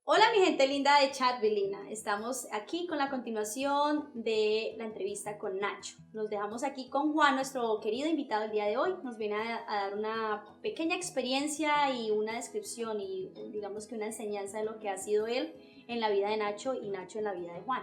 Hola mi gente linda de Chatvilina, estamos aquí con la continuación de la entrevista con Nacho. Nos dejamos aquí con Juan, nuestro querido invitado el día de hoy. Nos viene a dar una pequeña experiencia y una descripción y digamos que una enseñanza de lo que ha sido él en la vida de Nacho y Nacho en la vida de Juan.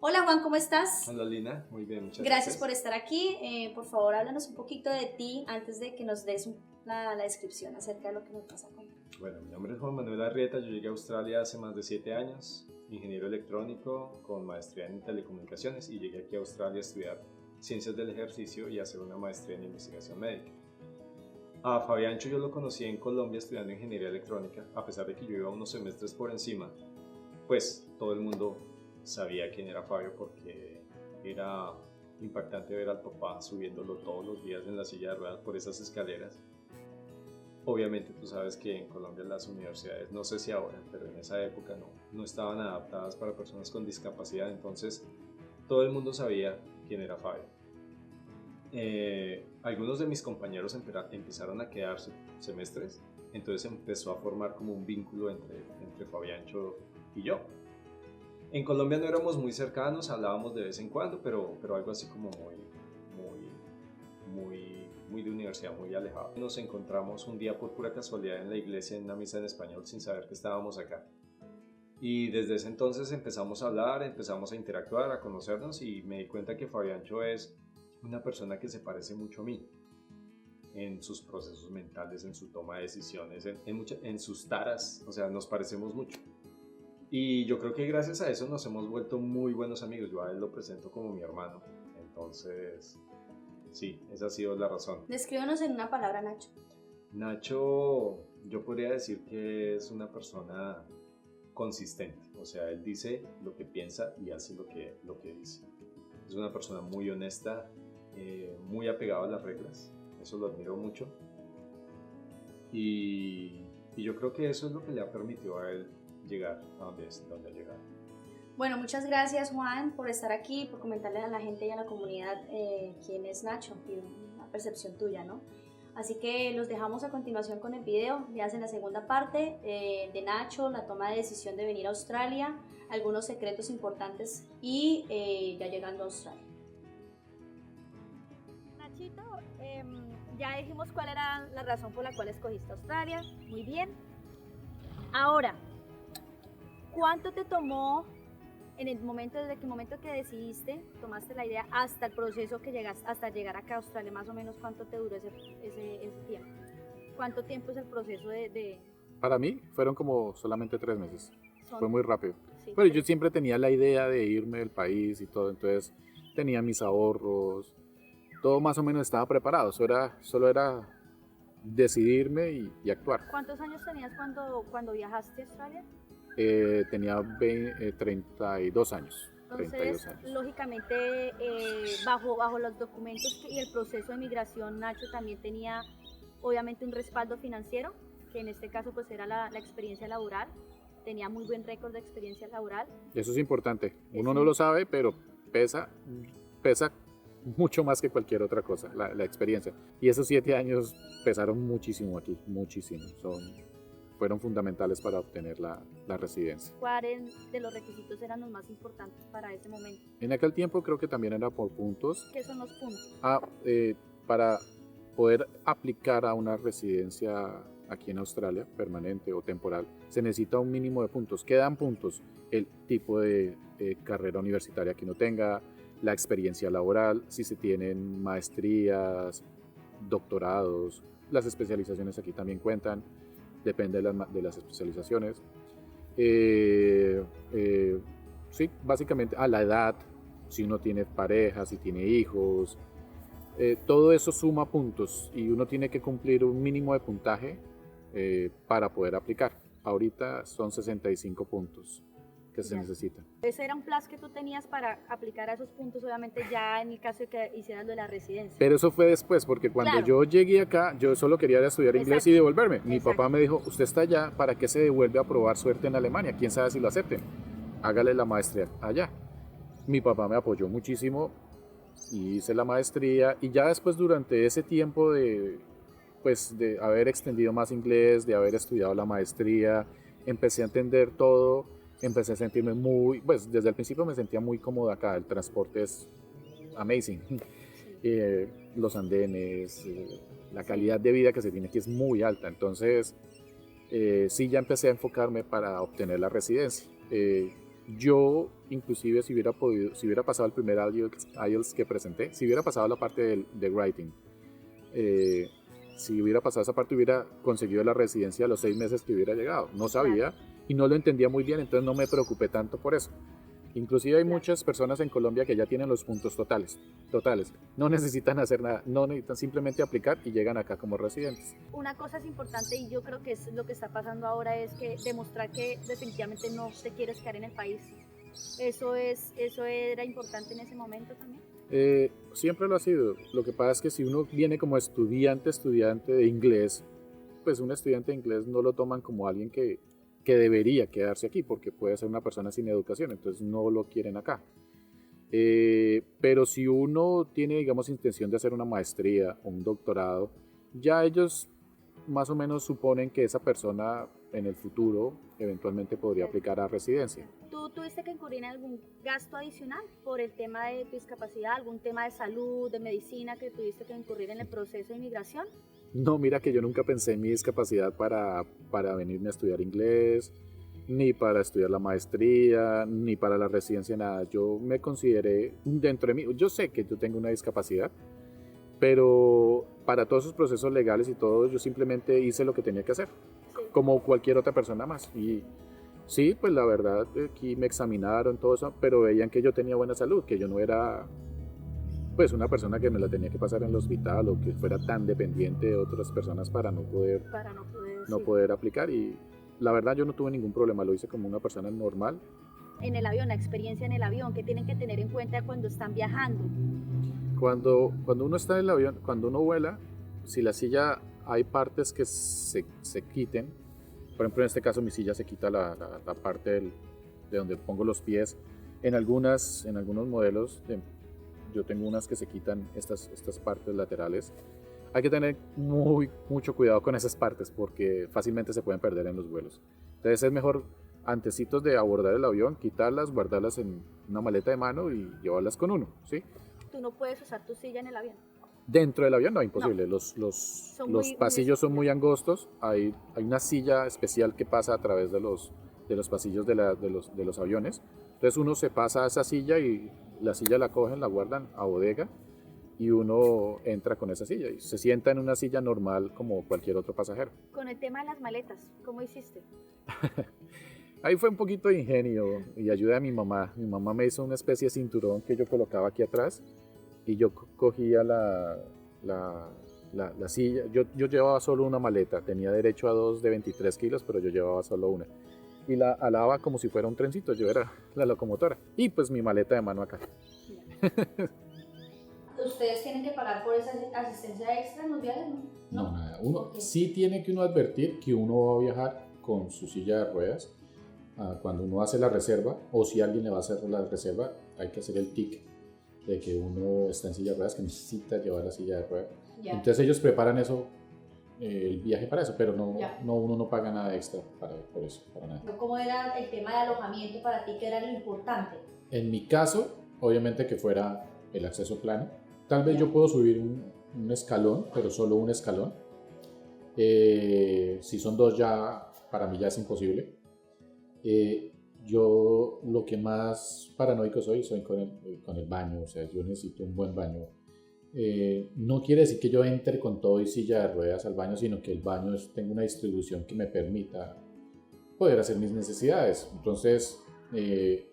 Hola Juan, ¿cómo estás? Hola Lina, muy bien, muchas Gracias gracias. por estar aquí. Por favor, háblanos un poquito de ti antes de que nos des la descripción acerca de lo que nos vas a contar. Bueno, mi nombre es Juan Manuel Arrieta, yo llegué a Australia hace más de 7 años, ingeniero electrónico con maestría en telecomunicaciones y llegué aquí a Australia a estudiar ciencias del ejercicio y a hacer una maestría en investigación médica. A Fabiancho yo lo conocí en Colombia estudiando ingeniería electrónica, a pesar de que yo iba unos semestres por encima, pues todo el mundo sabía quién era Fabio porque era impactante ver al papá subiéndolo todos los días en la silla de ruedas por esas escaleras. Obviamente tú sabes que en Colombia las universidades, no sé si ahora, pero en esa época no estaban adaptadas para personas con discapacidad, entonces todo el mundo sabía quién era Fabio. Algunos de mis compañeros empezaron a quedarse semestres, entonces empezó a formar como un vínculo entre Fabiancho y yo. En Colombia no éramos muy cercanos, hablábamos de vez en cuando, pero algo así como muy de universidad, muy alejado. Nos encontramos un día por pura casualidad en la iglesia en una misa en español sin saber que estábamos acá. Y desde ese entonces empezamos a hablar, empezamos a interactuar, a conocernos y me di cuenta que Fabiancho es una persona que se parece mucho a mí en sus procesos mentales, en su toma de decisiones, en sus taras, o sea, nos parecemos mucho. Y yo creo que gracias a eso nos hemos vuelto muy buenos amigos. Yo a él lo presento como mi hermano. Entonces, sí, esa ha sido la razón. Descríbanos en una palabra, Nacho. Nacho, yo podría decir que es una persona consistente. O sea, él dice lo que piensa y hace lo que dice. Es una persona muy honesta, muy apegada a las reglas. Eso lo admiro mucho. Y yo creo que eso es lo que le ha permitido a él llegar a donde ha llegado. Bueno, muchas gracias Juan por estar aquí, por comentarle a la gente y a la comunidad quién es Nacho y una percepción tuya, ¿no? Así que los dejamos a continuación con el video, ya hacen la segunda parte de Nacho, la toma de decisión de venir a Australia, algunos secretos importantes y ya llegando a Australia. Nachito, ya dijimos cuál era la razón por la cual escogiste Australia, muy bien. Ahora, ¿cuánto te tomó en el momento, desde el momento que decidiste, tomaste la idea, hasta el proceso que llegaste, hasta llegar acá a Australia, más o menos cuánto te duró ese tiempo? ¿Cuánto tiempo es el proceso de...? Para mí fueron como solamente 3 meses. Fue muy rápido. Sí, Pero yo siempre tenía la idea de irme del país y todo, entonces tenía mis ahorros, todo más o menos estaba preparado, solo era decidirme y actuar. ¿Cuántos años tenías cuando viajaste a Australia? Tenía 32 años. Entonces, 32 años. lógicamente, bajo los documentos y el proceso de migración, Nacho también tenía, obviamente, un respaldo financiero, que en este caso pues era la experiencia laboral, tenía muy buen récord de experiencia laboral. Eso es importante. Uno no lo sabe, pero pesa mucho más que cualquier otra cosa, la experiencia. Y esos 7 años pesaron muchísimo aquí, muchísimo. Fueron fundamentales para obtener la residencia. ¿Cuáles de los requisitos eran los más importantes para ese momento? En aquel tiempo creo que también era por puntos. ¿Qué son los puntos? Para poder aplicar a una residencia aquí en Australia, permanente o temporal, se necesita un mínimo de puntos. ¿Qué dan puntos? El tipo de carrera universitaria que uno tenga, la experiencia laboral, si se tienen maestrías, doctorados, las especializaciones aquí también cuentan, depende de las especializaciones. Sí, básicamente a la edad, si uno tiene pareja, si tiene hijos, todo eso suma puntos y uno tiene que cumplir un mínimo de puntaje para poder aplicar. Ahorita son 65 puntos que se necesitan. Ese era un plus que tú tenías para aplicar a esos puntos, obviamente ya en el caso de que hicieras lo de la residencia. Pero eso fue después, porque cuando yo llegué acá, yo solo quería estudiar inglés y devolverme. Mi papá me dijo, usted está allá, ¿para qué se devuelve a probar suerte en Alemania? ¿Quién sabe si lo acepten? Hágale la maestría allá. Mi papá me apoyó muchísimo y hice la maestría y ya después durante ese tiempo de haber extendido más inglés, de haber estudiado la maestría empecé a entender todo, empecé a sentirme pues desde el principio me sentía muy cómodo acá, el transporte es amazing. Los andenes, la calidad de vida que se tiene aquí es muy alta, entonces sí ya empecé a enfocarme para obtener la residencia. Yo inclusive si hubiera pasado el primer IELTS que presenté, si hubiera pasado la parte de writing, si hubiera pasado esa parte hubiera conseguido la residencia a los 6 meses que hubiera llegado. No sabía y no lo entendía muy bien, entonces no me preocupé tanto por eso. Inclusive hay muchas personas en Colombia que ya tienen los puntos totales. No necesitan hacer nada, no necesitan simplemente aplicar y llegan acá como residentes. Una cosa es importante y yo creo que es lo que está pasando ahora es que demostrar que definitivamente no te quieres quedar en el país. Eso era importante en ese momento también. Siempre lo ha sido. Lo que pasa es que si uno viene como estudiante de inglés, pues un estudiante de inglés no lo toman como alguien que debería quedarse aquí porque puede ser una persona sin educación, entonces no lo quieren acá. Pero si uno tiene, digamos, intención de hacer una maestría o un doctorado, ya ellos más o menos suponen que esa persona en el futuro eventualmente podría aplicar a residencia. ¿Tú tuviste que incurrir en algún gasto adicional por el tema de tu discapacidad, algún tema de salud, de medicina que tuviste que incurrir en el proceso de inmigración? No, mira que yo nunca pensé en mi discapacidad para venirme a estudiar inglés, ni para estudiar la maestría, ni para la residencia, nada. Yo me consideré dentro de mí, yo sé que yo tengo una discapacidad, pero para todos esos procesos legales y todo, yo simplemente hice lo que tenía que hacer, como cualquier otra persona más. Y sí, pues la verdad, aquí me examinaron todo eso, pero veían que yo tenía buena salud, que yo no era pues una persona que me la tenía que pasar en el hospital o que fuera tan dependiente de otras personas para no poder aplicar. Y la verdad yo no tuve ningún problema, lo hice como una persona normal. En el avión, la experiencia en el avión, ¿qué tienen que tener en cuenta cuando están viajando? Cuando uno está en el avión, cuando uno vuela, si la silla hay partes que se quiten, por ejemplo en este caso mi silla se quita la parte de donde pongo los pies. En algunos modelos yo tengo unas que se quitan estas partes laterales. Hay que tener mucho cuidado con esas partes porque fácilmente se pueden perder en los vuelos. Entonces es mejor antecitos de abordar el avión, quitarlas, guardarlas en una maleta de mano y llevarlas con uno, ¿sí? ¿Tú no puedes usar tu silla en el avión? Dentro del avión no, imposible. No. Los pasillos son muy angostos. Hay una silla especial que pasa a través de los pasillos de los aviones. Entonces uno se pasa a esa silla y la silla la cogen, la guardan a bodega y uno entra con esa silla y se sienta en una silla normal como cualquier otro pasajero. Con el tema de las maletas, ¿cómo hiciste? Ahí fue un poquito de ingenio y ayuda de mi mamá. Mi mamá me hizo una especie de cinturón que yo colocaba aquí atrás y yo cogía la silla. Yo llevaba solo una maleta, tenía derecho a 2 de 23 kilos, pero yo llevaba solo una. Y la alaba como si fuera un trencito, yo era la locomotora. Y pues mi maleta de mano acá. ¿Ustedes tienen que pagar por esa asistencia extra en los viajes? No, nada. Sí tiene que uno advertir que uno va a viajar con su silla de ruedas. Cuando uno hace la reserva, o si alguien le va a hacer la reserva, hay que hacer el tic de que uno está en silla de ruedas, que necesita llevar la silla de ruedas. Entonces ellos preparan eso, el viaje para eso, pero uno no paga nada extra por eso, para nada. ¿Cómo era el tema de alojamiento para ti? ¿Qué era lo importante? En mi caso, obviamente que fuera el acceso plano. Tal vez yo puedo subir un escalón, pero solo un escalón. Si son 2 ya, para mí ya es imposible. Yo lo que más paranoico soy con el baño, o sea, yo necesito un buen baño. No quiere decir que yo entre con todo y silla de ruedas al baño, sino que el baño tenga una distribución que me permita poder hacer mis necesidades. Entonces,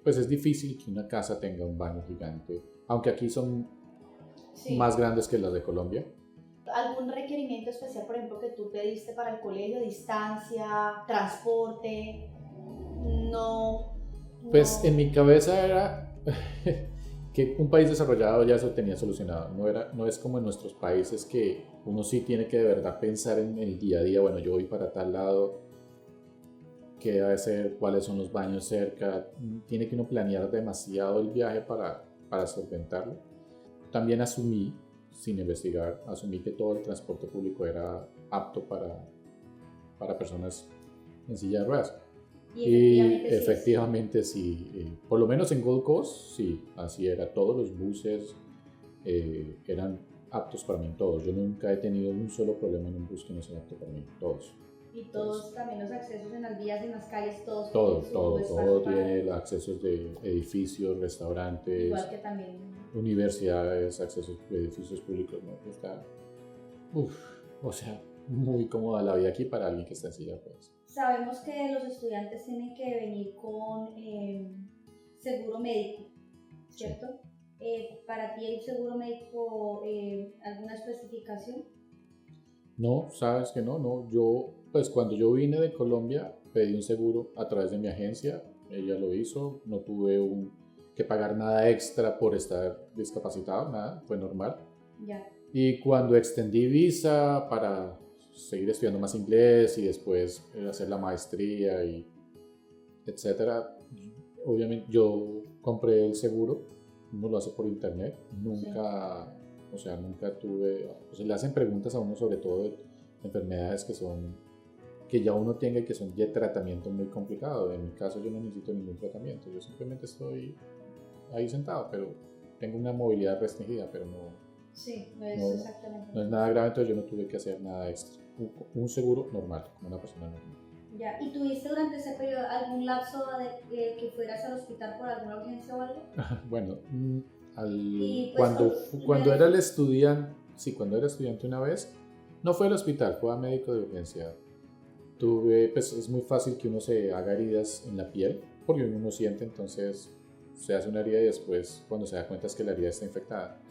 pues es difícil que una casa tenga un baño gigante, aunque aquí son más grandes que las de Colombia. ¿Algún requerimiento especial, por ejemplo, que tú pediste para el colegio? ¿Distancia? ¿Transporte? No. Pues en mi cabeza era que un país desarrollado ya eso tenía solucionado. No es como en nuestros países que uno sí tiene que de verdad pensar en el día a día. Bueno, yo voy para tal lado, qué debe hacer, cuáles son los baños cerca. Tiene que uno planear demasiado el viaje para solventarlo. También asumí, sin investigar, que todo el transporte público era apto para personas en silla de ruedas. Y sí es. efectivamente sí, por lo menos en Gold Coast, sí, así era. Todos los buses eran aptos para mí, todos. Yo nunca he tenido un solo problema en un bus que no sea apto para mí, todos. Y todos también los accesos en las vías, en las calles, todos Todo, tienen su todo, espacio todo para- tiene accesos de edificios, restaurantes, igual que también. universidades, accesos de edificios públicos, ¿no? Está, o sea, muy cómoda la vida aquí para alguien que está en silla de ruedas. Sabemos que los estudiantes tienen que venir con seguro médico, ¿cierto? Para ti el seguro médico, ¿alguna especificación? No, sabes que no, yo, pues cuando yo vine de Colombia, pedí un seguro a través de mi agencia, ella lo hizo, no tuve que pagar nada extra por estar discapacitado, nada, fue normal. Ya. Y cuando extendí visa para seguir estudiando más inglés y después hacer la maestría y etcétera, obviamente yo compré el seguro, uno lo hace por internet, nunca, sí. O sea, nunca tuve, o sea, le hacen preguntas a uno sobre todo de enfermedades que ya uno tenga y que son de tratamiento muy complicado. En mi caso yo no necesito ningún tratamiento, yo simplemente estoy ahí sentado, pero tengo una movilidad restringida, pero no. Sí, no es exactamente. No es nada grave, entonces yo no tuve que hacer nada extra. Un seguro normal, como una persona normal. Ya, ¿y tuviste durante ese periodo algún lapso de que fueras al hospital por alguna urgencia o algo? Bueno, pues, cuando era el estudiante, sí, cuando era estudiante una vez, no fue al hospital, fue a médico de urgencia. Pues es muy fácil que uno se haga heridas en la piel, porque uno siente, entonces se hace una herida y después cuando se da cuenta es que la herida está infectada.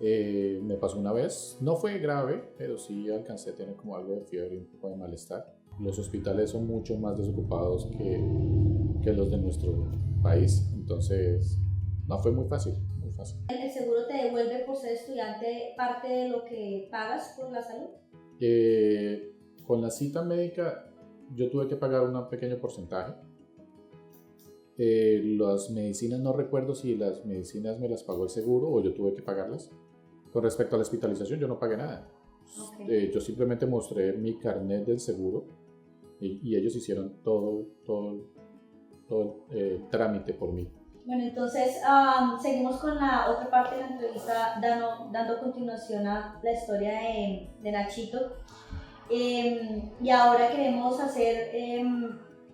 Me pasó una vez, no fue grave, pero sí alcancé a tener como algo de fiebre y un poco de malestar. Los hospitales son mucho más desocupados que los de nuestro país, entonces no fue muy fácil, muy fácil. ¿El seguro te devuelve por ser estudiante parte de lo que pagas por la salud? Con la cita médica yo tuve que pagar un pequeño porcentaje. Las medicinas, no recuerdo si las medicinas me las pagó el seguro o yo tuve que pagarlas. Con respecto a la hospitalización, yo no pagué nada. Okay. Yo simplemente mostré mi carnet del seguro y ellos hicieron todo el trámite por mí. Bueno, entonces seguimos con la otra parte de la entrevista, dando continuación a la historia de Nachito. Y ahora queremos hacer,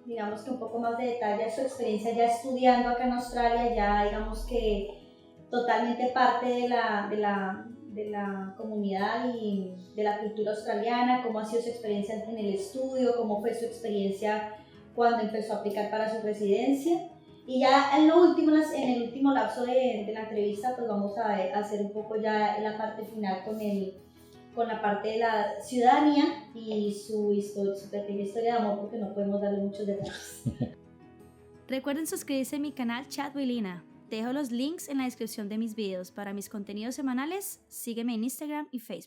digamos que un poco más de detalle su experiencia ya estudiando acá en Australia, ya digamos que totalmente parte de la comunidad y de la cultura australiana, cómo ha sido su experiencia en el estudio, cómo fue su experiencia cuando empezó a aplicar para su residencia. Y ya en el último lapso de la entrevista, pues vamos a hacer un poco ya en la parte final con la parte de la ciudadanía y su pequeña historia de amor, porque no podemos darle muchos detalles. Recuerden suscribirse a mi canal Chat with Lina. Te dejo los links en la descripción de mis videos. Para mis contenidos semanales, sígueme en Instagram y Facebook.